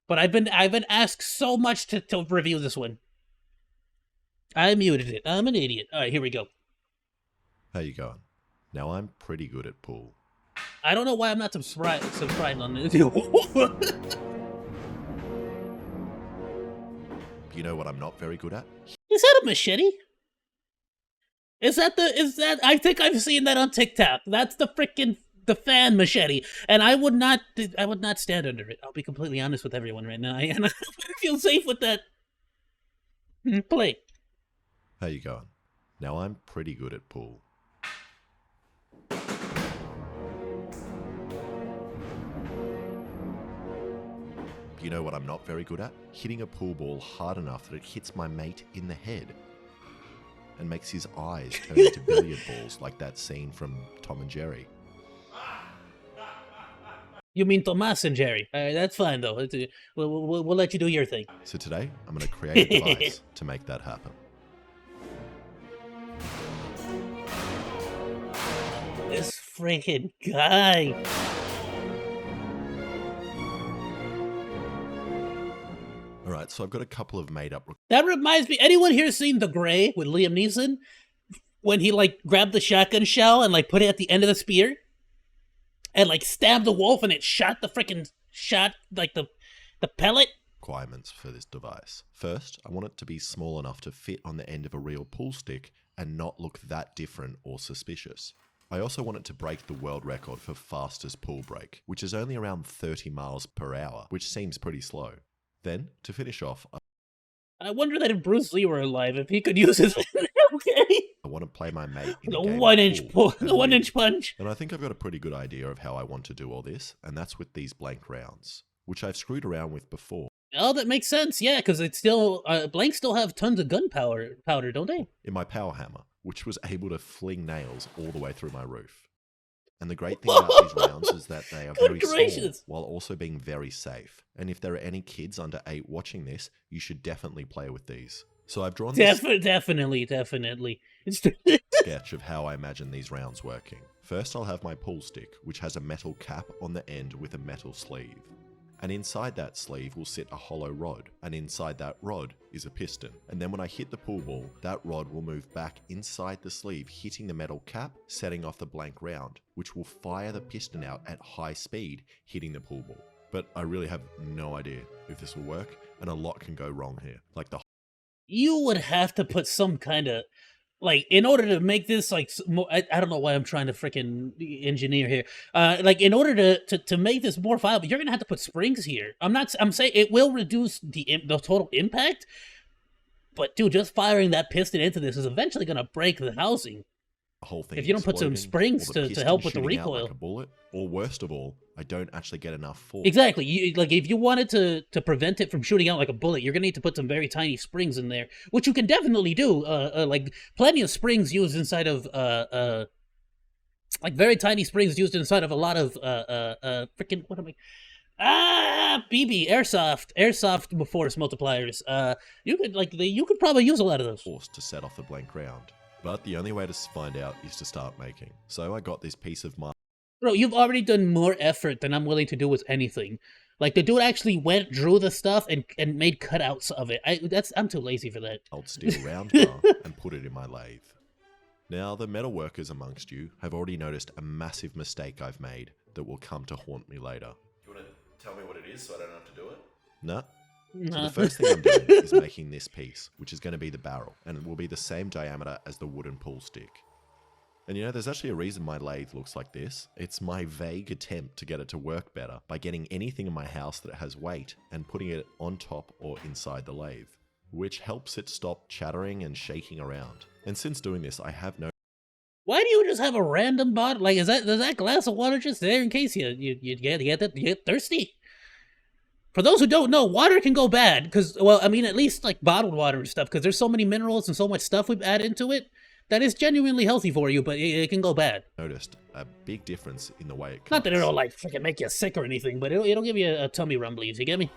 But I've been asked so much to review this one. I muted it. I'm an idiot. All right, here we go. How you going? Now I'm pretty good at pool. I don't know why I'm not subscribed on this. You know what I'm not very good at? Is that a machete? Is that I think I've seen that on TikTok. That's the fan machete. And I would not stand under it. I'll be completely honest with everyone right now. And I feel safe with that. Play. How you going? Now I'm pretty good at pool. You know what I'm not very good at? Hitting a pool ball hard enough that it hits my mate in the head and makes his eyes turn into billiard balls like that scene from Tom and Jerry. You mean Tomas and Jerry? That's fine though. We'll let you do your thing. So today, I'm going to create a device to make that happen. This freaking guy. Alright, so I've got a couple of made up... That reminds me, anyone here seen The Grey with Liam Neeson? When he, like, grabbed the shotgun shell and, like, put it at the end of the spear? And, like, stabbed the wolf and it shot the freaking... like, the pellet? Requirements for this device. First, I want it to be small enough to fit on the end of a real pool stick and not look that different or suspicious. I also want it to break the world record for fastest pool break, which is only around 30 miles per hour, which seems pretty slow. Then, to finish off, I wonder that if Bruce Lee were alive, if he could use his... Okay. I want to play my mate in The a game 1 of inch pool pull, the 1 inch punch. And I think I've got a pretty good idea of how I want to do all this, and that's with these blank rounds, which I've screwed around with before. Oh, that makes sense, yeah, because it's still... blanks still have tons of gunpowder, don't they? In my power hammer, which was able to fling nails all the way through my roof. And the great thing about these rounds is that they are very small, while also being very safe. And if there are any kids under 8 watching this, you should definitely play with these. So I've drawn this definitely. sketch of how I imagine these rounds working. First, I'll have my pool stick, which has a metal cap on the end with a metal sleeve. And inside that sleeve will sit a hollow rod, and inside that rod is a piston. And then when I hit the pool ball, that rod will move back inside the sleeve, hitting the metal cap, setting off the blank round, which will fire the piston out at high speed, hitting the pool ball. But I really have no idea if this will work, and a lot can go wrong here. Like you would have to put some kind of... Like, in order to make this, like, more, I don't know why I'm trying to freaking engineer here. Like, in order to make this more viable, you're gonna have to put springs here. I'm saying it will reduce the total impact, but dude, just firing that piston into this is eventually gonna break the housing. whole thing if you don't put some springs to help with the recoil. Like a bullet, or worst of all, I don't actually get enough force. Exactly. Like if you wanted to prevent it from shooting out like a bullet, you're gonna need to put some very tiny springs in there, which you can definitely do. Like plenty of springs used inside of like very tiny springs used inside of a lot of freaking what am I? BB airsoft force multipliers. You could probably use a lot of those. Force to set off the blank round. But the only way to find out is to start making. So I got this piece of my... Bro, you've already done more effort than I'm willing to do with anything. Like, the dude actually drew the stuff and made cutouts of it. I'm too lazy for that. Old steel round bar and put it in my lathe. Now, the metal workers amongst you have already noticed a massive mistake I've made that will come to haunt me later. You want to tell me what it is so I don't have to do it? No. So the first thing I'm doing is making this piece, which is going to be the barrel, and it will be the same diameter as the wooden pool stick. And you know, there's actually a reason my lathe looks like this. It's my vague attempt to get it to work better by getting anything in my house that has weight and putting it on top or inside the lathe, which helps it stop chattering and shaking around. And since doing this, I have no... Why do you just have a random bottle? Like, is that glass of water just there in case you get thirsty? For those who don't know, water can go bad, because, well, I mean, at least, like, bottled water and stuff, because there's so many minerals and so much stuff we add into it that is genuinely healthy for you, but it can go bad. Noticed a big difference in the way it comes. Not that it'll, like, freaking make you sick or anything, but it'll give you a tummy rumblies, you get me?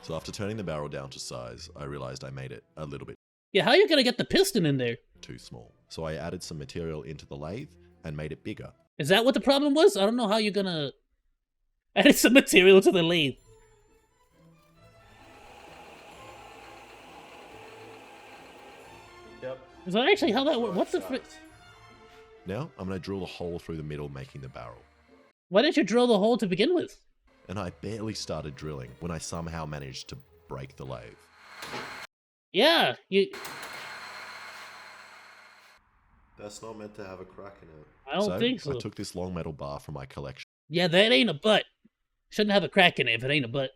So after turning the barrel down to size, I realized I made it a little bit... Yeah, how are you gonna get the piston in there? ...too small. So I added some material into the lathe and made it bigger. Is that what the problem was? I don't know how you're gonna... Added some material to the lathe. Is that actually how that works? What the frick? Now I'm going to drill a hole through the middle, making the barrel. Why didn't you drill the hole to begin with? And I barely started drilling when I somehow managed to break the lathe. Yeah, you... That's not meant to have a crack in it. I don't think so. I took this long metal bar from my collection. Yeah, that ain't a butt. Shouldn't have a crack in it if it ain't a butt.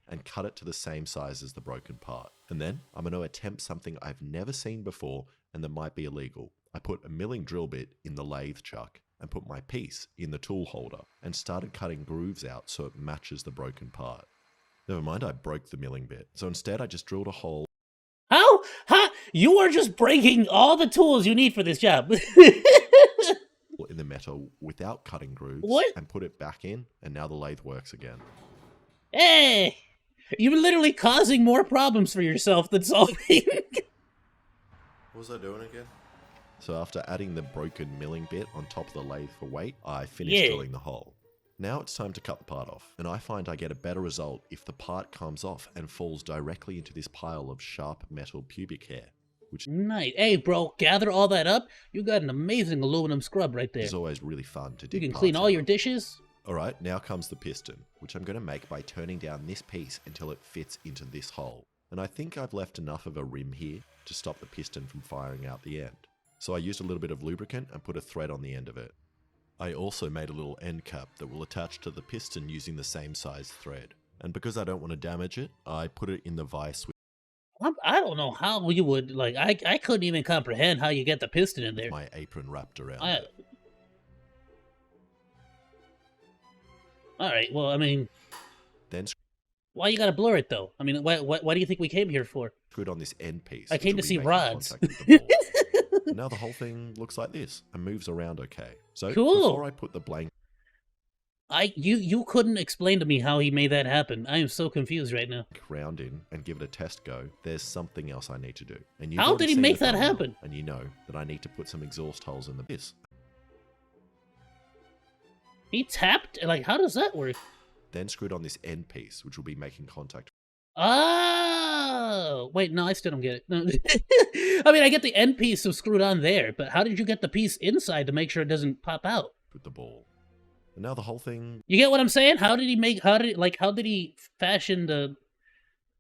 And cut it to the same size as the broken part. And then I'm going to attempt something I've never seen before and that might be illegal. I put a milling drill bit in the lathe chuck and put my piece in the tool holder and started cutting grooves out so it matches the broken part. Never mind, I broke the milling bit. So instead I just drilled a hole. How? Huh? You are just breaking all the tools you need for this job. In the metal without cutting grooves. What? And put it back in, and now the lathe works again. Hey! You're literally causing more problems for yourself than solving. What was I doing again? So after adding the broken milling bit on top of the lathe for weight, I finished drilling the hole. Now it's time to cut the part off, and I find I get a better result if the part comes off and falls directly into this pile of sharp metal pubic hair. Which nice. Hey, bro, gather all that up. You got an amazing aluminum scrub right there. is always really fun to dig. You can clean all your dishes. Alright, now comes the piston, which I'm going to make by turning down this piece until it fits into this hole. And I think I've left enough of a rim here to stop the piston from firing out the end. So I used a little bit of lubricant and put a thread on the end of it. I also made a little end cap that will attach to the piston using the same size thread. And because I don't want to damage it, I put it in the vise with I don't know how you would, like, I couldn't even comprehend how you get the piston in there. my apron wrapped around it. Alright, well, I mean... Then why you gotta blur it, though? I mean, why do you think we came here for? screwed on this end piece. I came to see rods. Now the whole thing looks like this and moves around okay. So cool. Before I put the blank... You couldn't explain to me how he made that happen. I am so confused right now. Round in and give it a test go, there's something else I need to do. And how did he make that happen? And you know that I need to put some exhaust holes in the piss. He tapped? Like, how does that work? Then screwed on this end piece, which will be making contact. Oh! Wait, no, I still don't get it. No. I mean, I get the end piece so screwed on there, but how did you get the piece inside to make sure it doesn't pop out? With the ball. And now the whole thing... You get what I'm saying? How did he fashion the,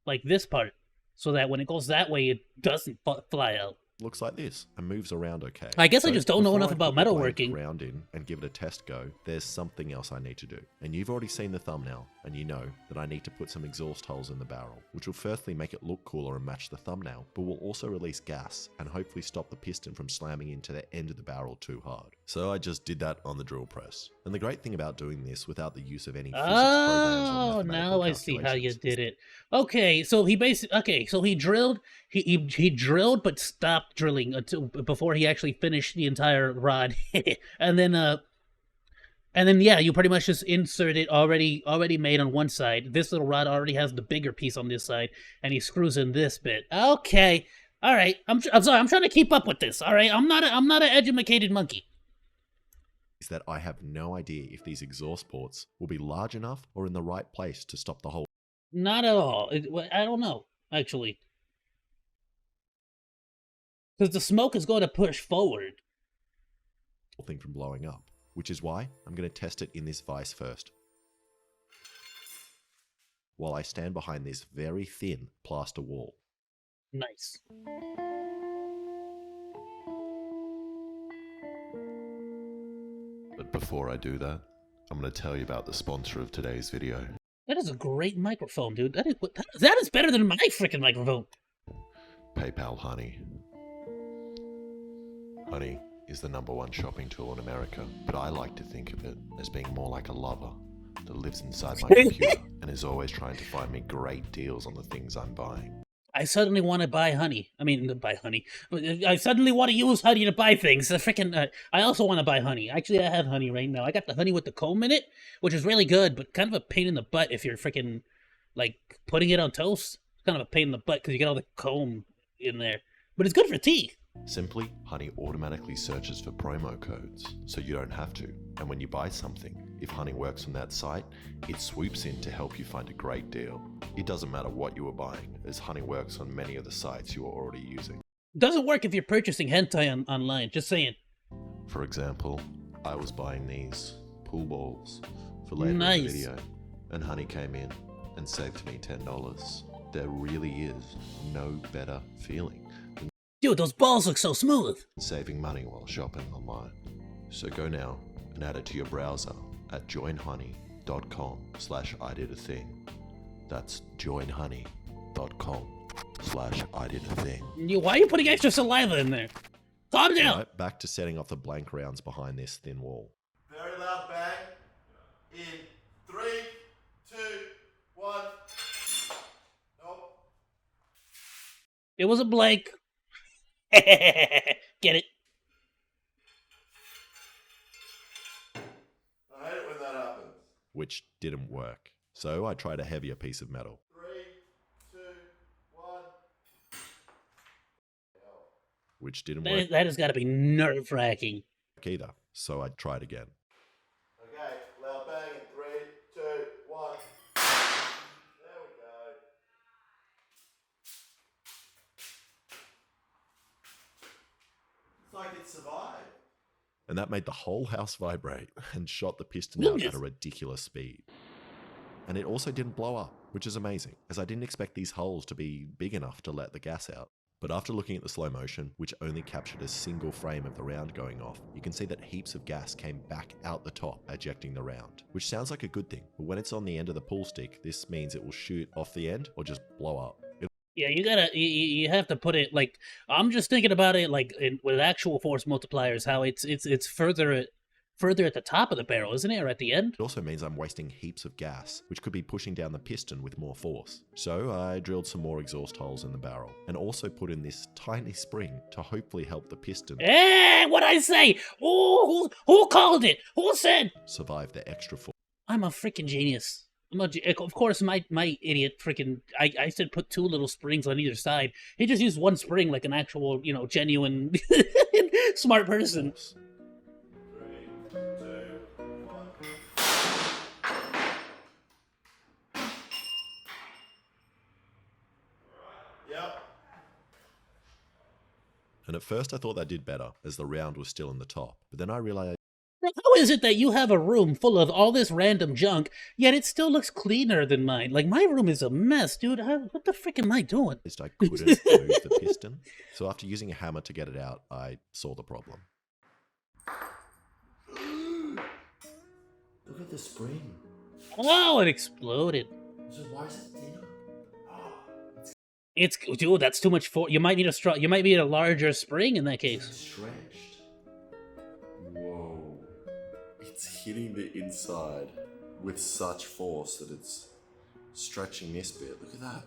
like, this part so that when it goes that way, it doesn't fly out? Looks like this and moves around okay. I guess I just don't know enough about metalworking. Round in and give it a test go, there's something else I need to do. And you've already seen the thumbnail, and you know that I need to put some exhaust holes in the barrel, which will firstly make it look cooler and match the thumbnail, but will also release gas and hopefully stop the piston from slamming into the end of the barrel too hard. So I just did that on the drill press. And the great thing about doing this without the use of any physics programs or mathematical now I see how you did it. Okay, so he drilled. He drilled, but stopped drilling before he actually finished the entire rod, and then yeah, you pretty much just insert it already made on one side. This little rod already has the bigger piece on this side, and he screws in this bit. Okay, all right. I'm sorry. I'm trying to keep up with this. All right, I'm not an educated monkey. Is that I have no idea if these exhaust ports will be large enough or in the right place to stop the whole. Not at all. I don't know, actually. Because the smoke is going to push forward. Thing from blowing up, which is why I'm going to test it in this vise first. While I stand behind this very thin plaster wall. Nice. But before I do that, I'm going to tell you about the sponsor of today's video. That is a great microphone, dude. That is better than my freaking microphone. PayPal Honey. Honey is the #1 shopping tool in America, but I like to think of it as being more like a lover that lives inside my computer and is always trying to find me great deals on the things I'm buying. I suddenly want to buy honey. I suddenly want to use honey to buy things. I also want to buy honey. Actually, I have honey right now. I got the honey with the comb in it, which is really good, but kind of a pain in the butt if you're freaking, like, putting it on toast. It's kind of a pain in the butt because you get all the comb in there. But it's good for teeth. Simply, Honey automatically searches for promo codes, so you don't have to. And when you buy something, if Honey works on that site, it swoops in to help you find a great deal. It doesn't matter what you are buying, as Honey works on many of the sites you are already using. Doesn't work if you're purchasing hentai online. Just saying. For example, I was buying these pool balls for later in the Nice. video, and Honey came in and saved me $10. There really is no better feeling than Dude, those balls look so smooth. saving money while shopping online. So go now and add it to your browser at joinhoney.com/I-did-a-thing. That's joinhoney.com/I-did-a-thing. Why are you putting extra saliva in there? Calm down. Right, back to setting off the blank rounds behind this thin wall. Very loud bang. In 3, 2, 1. Nope. It was a blank. Get it? I hate it when that happens. Which didn't work. So I tried a heavier piece of metal. 3, 2, 1. Which didn't work That has got to be nerve-wracking. either. So I tried again. Okay, loud bang in 3, 2, 1. There we go. It's like it survived. And that made the whole house vibrate and shot the piston out at a ridiculous speed. And it also didn't blow up, which is amazing, as I didn't expect these holes to be big enough to let the gas out. But after looking at the slow motion, which only captured a single frame of the round going off, you can see that heaps of gas came back out the top, ejecting the round. Which sounds like a good thing, but when it's on the end of the pool stick, this means it will shoot off the end or just blow up. Yeah, you have to put it like, I'm just thinking about it like with actual force multipliers, how it's further at the top of the barrel, isn't it, or at the end? It also means I'm wasting heaps of gas, which could be pushing down the piston with more force. So I drilled some more exhaust holes in the barrel, and also put in this tiny spring to hopefully help the piston What'd I say? Who called it? Who said? survive the extra force. I'm a freaking genius. Of course, my idiot freaking. I said put 2 little springs on either side. He just used 1 spring like an actual, genuine smart person. 3, 2, 1. Yep. And at first I thought that did better, as the round was still in the top. But then I realized How is it that you have a room full of all this random junk, yet it still looks cleaner than mine? Like, my room is a mess, dude. What the frick am I doing? I couldn't move the piston. So after using a hammer to get it out, I saw the problem. Look at the spring. Oh, it exploded. So why is it thinner? Dude, that's too much for. You might need a larger spring in that case. Stretched. Whoa. It's hitting the inside with such force that it's stretching this bit. Look at that.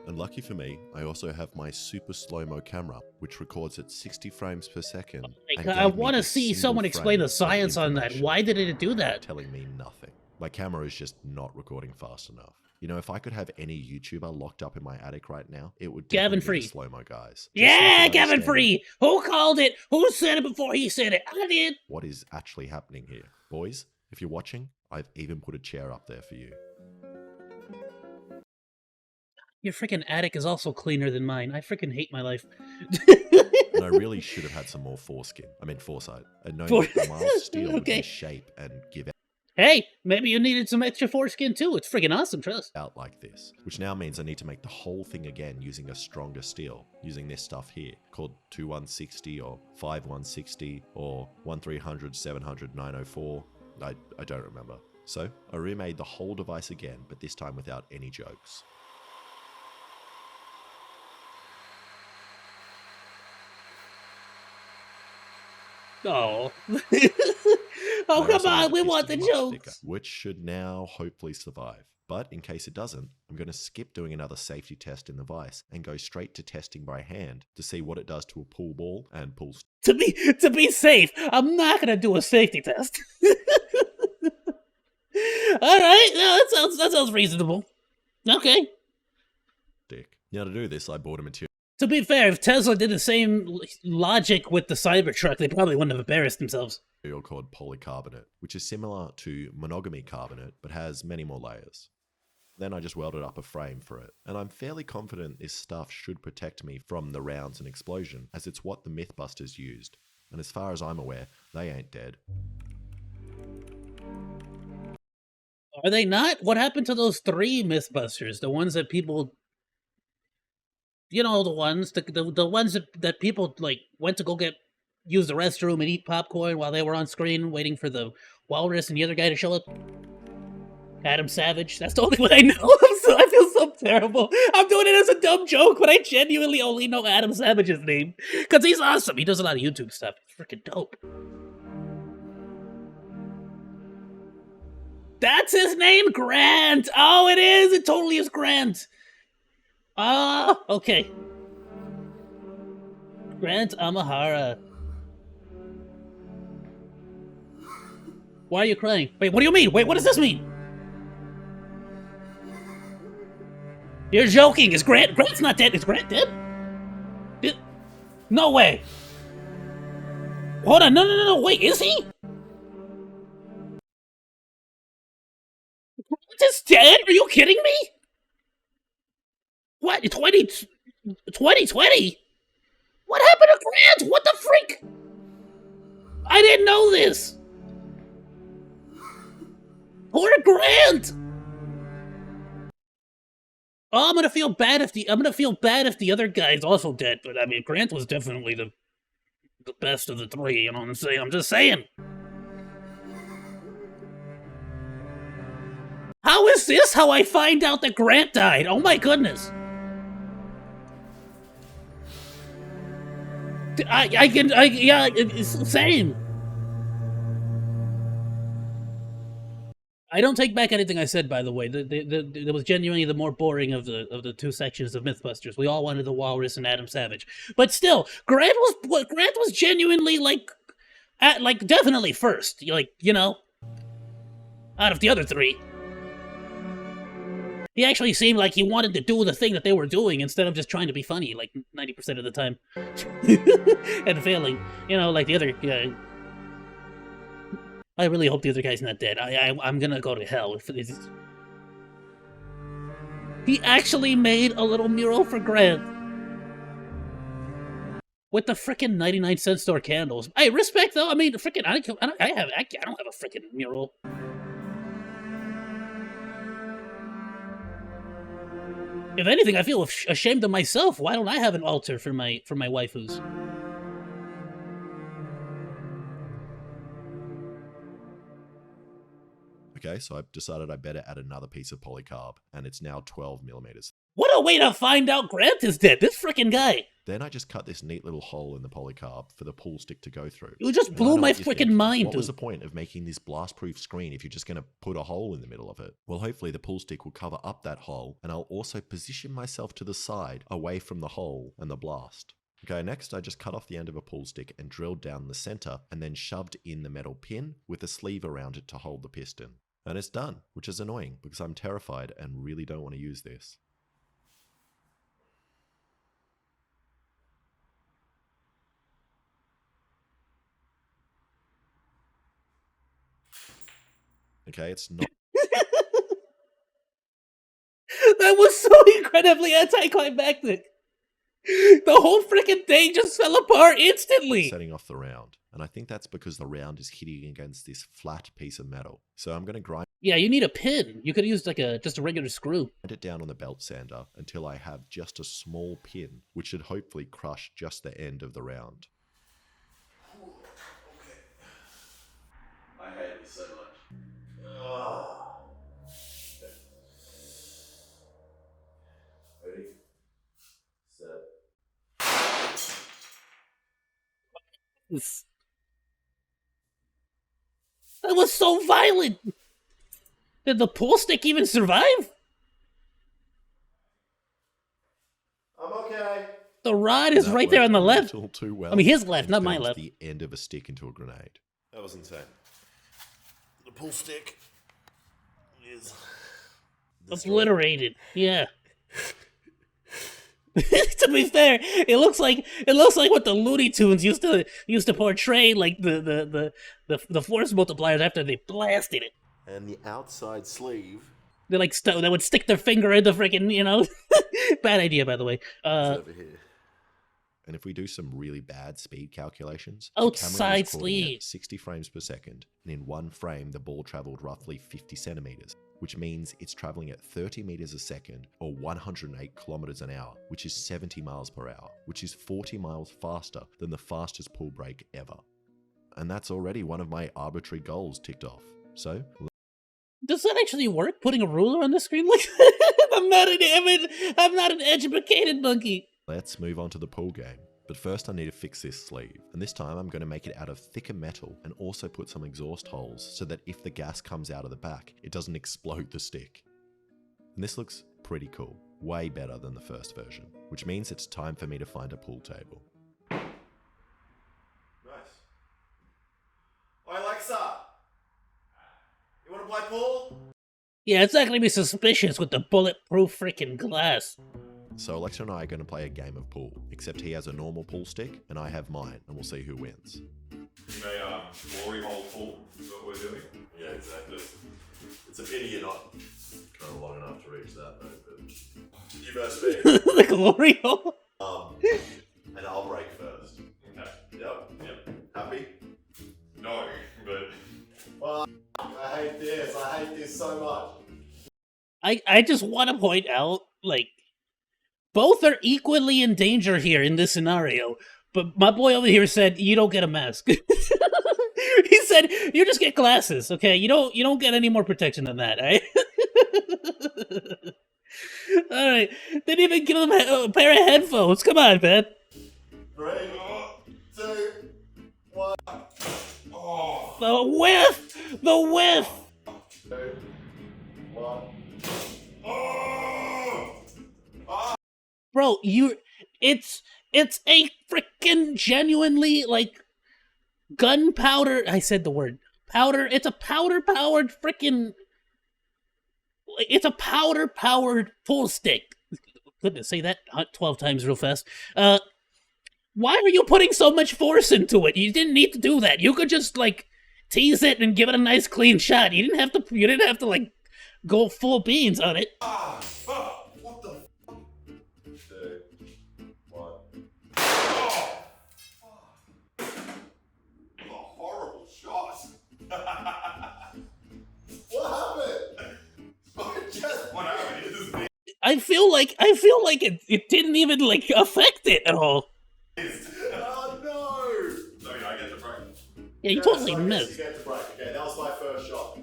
And lucky for me, I also have my super slow-mo camera, which records at 60 frames per second. Oh, I want to see someone explain the science on that. Why did it do that? Telling me nothing. My camera is just not recording fast enough. You know, if I could have any YouTuber locked up in my attic right now, it would definitely be the slow-mo guys. Yeah, Gavin Free! Who called it? Who said it before he said it? I did! What is actually happening here? Boys, if you're watching, I've even put a chair up there for you. Your freaking attic is also cleaner than mine. I freaking hate my life. And I really should have had some more foresight. And knowing that the mild steel would be shape and give Hey, maybe you needed some extra foreskin too. It's freaking awesome, trust. out like this. Which now means I need to make the whole thing again using a stronger steel. Using this stuff here, called 2160 or 5160 or 1300, 700, 904. I don't remember. So I remade the whole device again, but this time without any jokes. Oh. Oh, come on, we want the jokes. Which should now hopefully survive. But in case it doesn't, I'm going to skip doing another safety test in the vise and go straight to testing by hand to see what it does to a pool ball and pool To be safe, I'm not going to do a safety test. All right, no, that sounds reasonable. Okay. stick. Now to do this, I bought a material To be fair, if Tesla did the same logic with the Cybertruck, they probably wouldn't have embarrassed themselves. called polycarbonate, which is similar to monogamy carbonate, but has many more layers. Then I just welded up a frame for it. And I'm fairly confident this stuff should protect me from the rounds and explosion, as it's what the Mythbusters used. And as far as I'm aware, they ain't dead. Are they not? What happened to those 3 Mythbusters? The ones that people... You know, the ones that people, like, went to go use the restroom and eat popcorn while they were on screen waiting for the walrus and the other guy to show up? Adam Savage. That's the only one I know. I feel so terrible. I'm doing it as a dumb joke, but I genuinely only know Adam Savage's name. Because he's awesome. He does a lot of YouTube stuff. It's freaking dope. That's his name? Grant! Oh, it is! It totally is Grant! Ah, okay. Grant Amahara. Why are you crying? Wait, what do you mean? Wait, what does this mean? You're joking. Is Grant's not dead. Is Grant dead? No way. Hold on. No. Wait, is he? Grant is dead? Are you kidding me? What? 2020? What happened to Grant? What the freak? I didn't know this. Poor Grant. Oh, I'm gonna feel bad if the other guy's also dead. But I mean, Grant was definitely the best of the 3. You know what I'm saying? I'm just saying. How is this how I find out that Grant died? Oh my goodness. Yeah, it's the same. I don't take back anything I said, by the way. It was genuinely the more boring of the 2 sections of Mythbusters. We all wanted the Walrus and Adam Savage, but still, Grant was genuinely like definitely first. Like, you know, out of the other 3, he actually seemed like he wanted to do the thing that they were doing instead of just trying to be funny, like 90% of the time, and failing. You know, like the other guy. I really hope the other guy's not dead. I'm gonna go to hell if it's... He actually made a little mural for Grant. With the frickin' 99-cent store candles. Hey, respect though. I mean, frickin' I don't have a frickin' mural. If anything, I feel ashamed of myself. Why don't I have an altar for my waifus? Okay, so I've decided I better add another piece of polycarb, and it's now 12 millimeters. What a way to find out Grant is dead, this frickin' guy! Then I just cut this neat little hole in the polycarb for the pool stick to go through. You just blew my frickin' mind, What was the point of making this blast-proof screen if you're just going to put a hole in the middle of it? Well, hopefully the pool stick will cover up that hole, and I'll also position myself to the side, away from the hole and the blast. Okay, next I just cut off the end of a pool stick and drilled down the center, and then shoved in the metal pin with a sleeve around it to hold the piston. And it's done, which is annoying because I'm terrified and really don't want to use this. Okay, it's not... That was so incredibly anticlimactic. The whole freaking thing just fell apart instantly. Setting off the round. And I think that's because the round is hitting against this flat piece of metal. So I'm going to grind... Yeah, you need a pin. You could use like just a regular screw. It down on the belt sander until I have just a small pin, which should hopefully crush just the end of the round. Okay. I hate this so much. Okay. Ready? Set. That was so violent! Did the pool stick even survive? I'm okay. The rod is right there on the left. Too well. I mean, his left, not my left. The end of a stick into a grenade. That was insane. The pool stick is obliterated. Yeah. To be fair, it looks like what the Looney Tunes used to portray, like the force multipliers after they blasted it. And the outside sleeve They like they would stick their finger in the freaking, you know. Bad idea, by the way. Over here. And if we do some really bad speed calculations, the camera was Outside recording sleeve. at 60 frames per second, and in one frame the ball travelled roughly 50 centimeters, which means it's travelling at 30 meters a second or 108 kilometers an hour, which is 70 miles per hour, which is 40 miles faster than the fastest pool break ever. And that's already one of my arbitrary goals ticked off. So Does that actually work? Putting a ruler on the screen like I'm not an educated monkey. let's move on to the pool game. But first I need to fix this sleeve, and this time I'm going to make it out of thicker metal and also put some exhaust holes so that if the gas comes out of the back, it doesn't explode the stick. And this looks pretty cool, way better than the first version, which means it's time for me to find a pool table. Nice. Oi, Alexa! You wanna play pool? Yeah, it's not gonna be suspicious with the bulletproof freaking glass. So Alexa and I are going to play a game of pool, except he has a normal pool stick and I have mine, and we'll see who wins. You may glory hole pool is what we're doing. Yeah, exactly. It's a pity you're not kind of long enough to reach that, though. But you versus me. The glory hole. And I'll break first. Okay. Yep. Happy? No, but Well, I hate this. I hate this so much. I just want to point out, like, both are equally in danger here in this scenario. But my boy over here said you don't get a mask. He said you just get glasses, okay? You don't get any more protection than that, right? All right, didn't even give him a pair of headphones. Come on, man. 3, 2, 1. oh, The whiff, the whiff. 2, 1. oh, Bro, it's a freaking genuinely, like, gunpowder. I said the word powder. It's a powder-powered freaking. It's a powder-powered pool stick. Couldn't say that 12 times real fast. Why are you putting so much force into it? You didn't need to do that. You could just, like, tease it and give it a nice clean shot. You didn't have to like go full beans on it. what the? 2, 1. Oh, what a horrible shot. What happened? What happened is this I feel like it didn't even, like, affect it at all. Oh no! No, I get the break. Yeah, you Yeah, totally so I guess missed. You get to break. Okay, that was my first shot.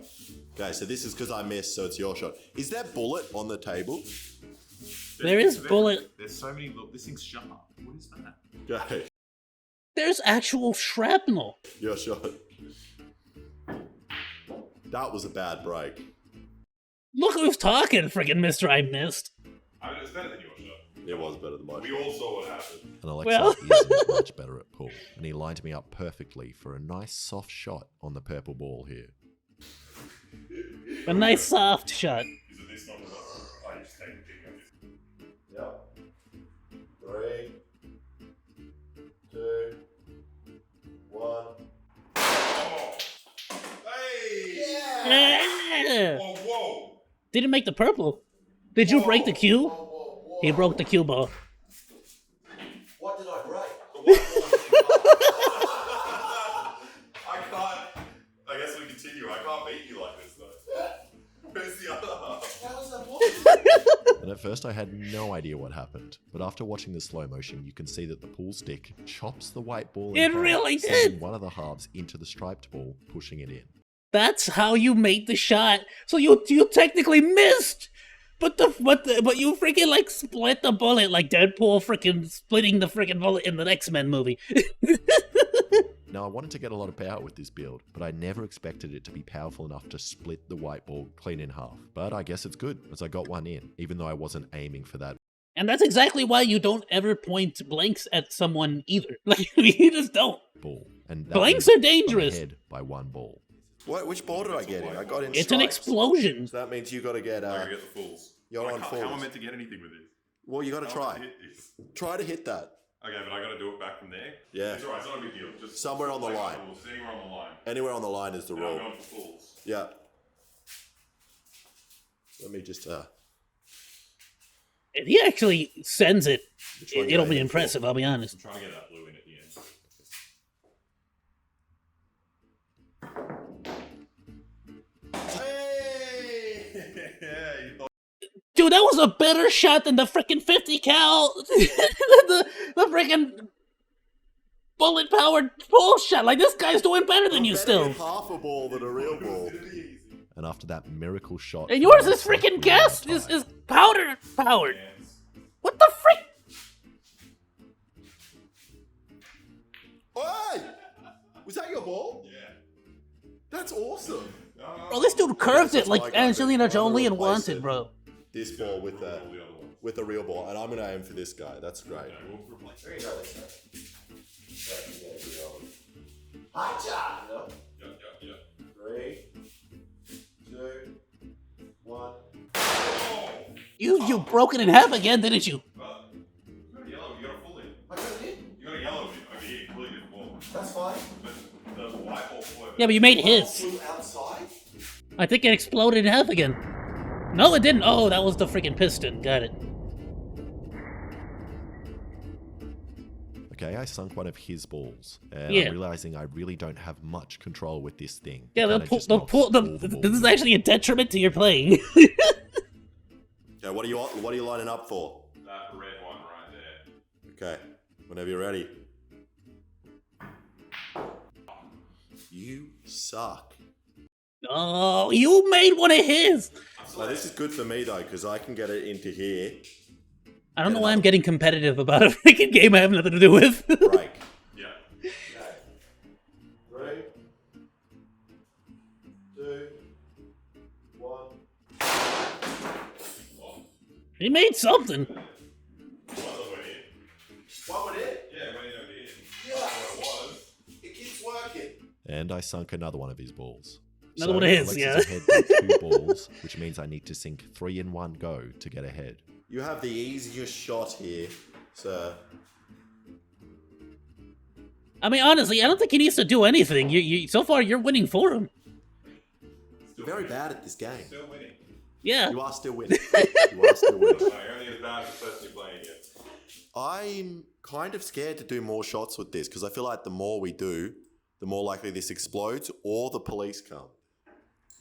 Okay, so this is because I missed, so it's your shot. Is that bullet on the table? There is bullet. There's so many. Look, this thing's sharp. What is that? Okay, There's actual shrapnel. your shot. That was a bad break. Look who's talking, friggin' Mr. I missed. I mean, it's better than your shot. It was better than my We shot. all saw what happened. And Alexa Well- isn't much better at pool, and he lined me up perfectly for a nice soft shot on the purple ball here. A nice soft shot. Is it this not enough? I just take the pick of this. Yep. 3, 2, 1. Oh! Hey! Yeah. Oh, whoa! Didn't make the purple. Did you break the cue? Whoa. He broke the cue ball. What did I break? I can't. I guess we continue. I can't beat you like this though. Where's the other half? How is that possible? And at first I had no idea what happened, but after watching the slow motion you can see that the pool stick chops the white ball in It half, really sending did! one of the halves into the striped ball, pushing it in. That's how you made the shot. So you technically missed. But you freaking, like, split the bullet like Deadpool freaking splitting the freaking bullet in the X-Men movie. Now I wanted to get a lot of power with this build, but I never expected it to be powerful enough to split the white ball clean in half. But I guess it's good, as I got one in, even though I wasn't aiming for that And that's exactly why you don't ever point blanks at someone either. Like, you just don't. ball. And that Blanks means are dangerous. I'm ahead by one ball. Which ball did I get in? I got in It's an stripes. explosion. So that means you got to get. I gotta get the fulls. You're on How am I fulls. meant to get anything with this? Well, you got to How am I try. meant to hit this? Try to hit that. Okay, but I gotta do it back from there. Yeah. It's alright. It's not a big deal. Just Somewhere on the play by line. rules, anywhere on the line. Anywhere on the line is the And I'm rule. going for fulls. Yeah. Let me just. If he actually sends it, Which one it'll you be aiming for? impressive, I'll be honest. I'm trying to get that blue in at the end. Hey! Yeah, you thought. Dude, that was a better shot than the freaking 50 cal, the freaking bullet powered pole shot. Like, this guy's doing better than you still. Half a ball than a real ball. And after that miracle shot, And yours is freaking gas, is powder powered. What the frick? Hey! Was that your ball? Yeah. That's awesome. Bro, this dude curved it that's like my guy. Angelina I'm gonna Jolie and replace Wanted, it. bro. This ball with a real ball, and I'm gonna aim for this guy. That's great. There you go. Hi, Yeah. 3, 2, 1. Oh! You broke it in half again, didn't you? Well, you got a yellow, you got a full in. I got it in. You got a yellow over here, completely different ball. That's fine. But the white ball flew over. Yeah, but you made his. Flew outside. I think it exploded in half again. No, it didn't. Oh, that was the freaking piston. Got it. Okay, I sunk one of his balls, and Yeah. I'm realizing I really don't have much control with this thing. Yeah, It the kinda pull, just the knocks pull, all the this balls is actually a detriment to your playing. Okay, what are you lining up for? That red one right there. Okay, whenever you're ready. You suck. Oh, you made one of his. Now, this is good for me though, because I can get it into here. I don't know why I'm getting competitive about a freaking game I have nothing to do with. Break. Yeah. Okay. 3, 2, 1. He made something. One that went in. What would it? Yeah, it went in over here. Yeah. That's what it was. It keeps working. And I sunk another one of his balls. Another one of his, Alexa's yeah. ahead by 2 balls, which means I need to sink 3 in one go to get ahead. You have the easiest shot here, sir. I mean, honestly, I don't think he needs to do anything. So far, you're winning for him. You're very bad at this game. Still winning. Yeah. You are still winning. You are still winning. No, you're only as bad as the person you're playing against. I'm kind of scared to do more shots with this because I feel like the more we do, the more likely this explodes or the police come.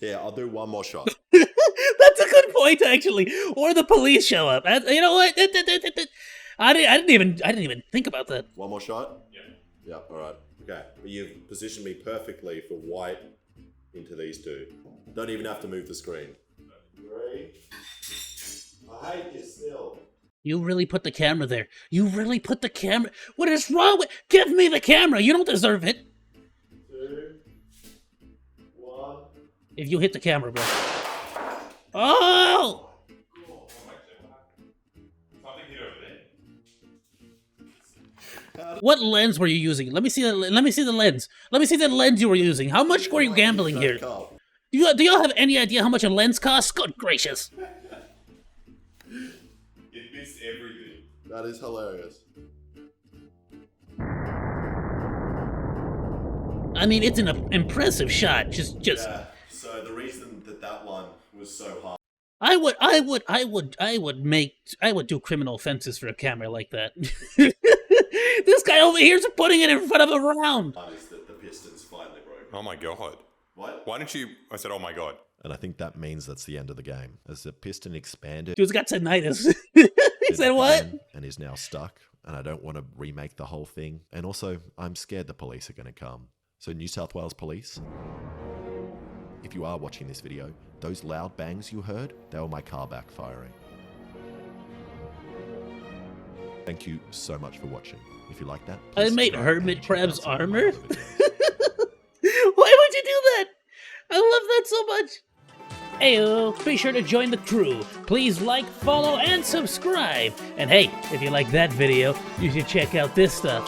Yeah, I'll do one more shot. That's a good point, actually. Or the police show up. You know what? I didn't even think about that. One more shot? Yeah. Yeah, alright. Okay. But you've positioned me perfectly for white into these two. Don't even have to move the screen. 3. I hate this still. You really put the camera there. You really put the camera. What is wrong with? Give me the camera. You don't deserve it. 2, 1. If you hit the camera, bro. Oh! Something hit over there. What lens were you using? Let me see the lens. Let me see the lens you were using. How much were you gambling here? Do y'all have any idea how much a lens costs? Good gracious. It missed everything. That is hilarious. I mean, it's an impressive shot. Just. Yeah, so the reason that one was so hard. I would do criminal offenses for a camera like that. This guy over here's putting it in front of a round. Is that the pistons finally broke. Oh my god. What? Why didn't you... I said, oh my god. And I think that means that's the end of the game. As the piston expanded, Dude's got tinnitus. He said what? and is now stuck, and I don't want to remake the whole thing. And also, I'm scared the police are going to come. So New South Wales Police, if you are watching this video, those loud bangs you heard, they were my car backfiring. Thank you so much for watching. If you like that, I please made subscribe hermit and check out crab's some of my armor? other videos. Why would you do that? I love that so much. Ayoo, be sure to join the crew. Please like, follow, and subscribe. And hey, if you like that video, you should check out this stuff.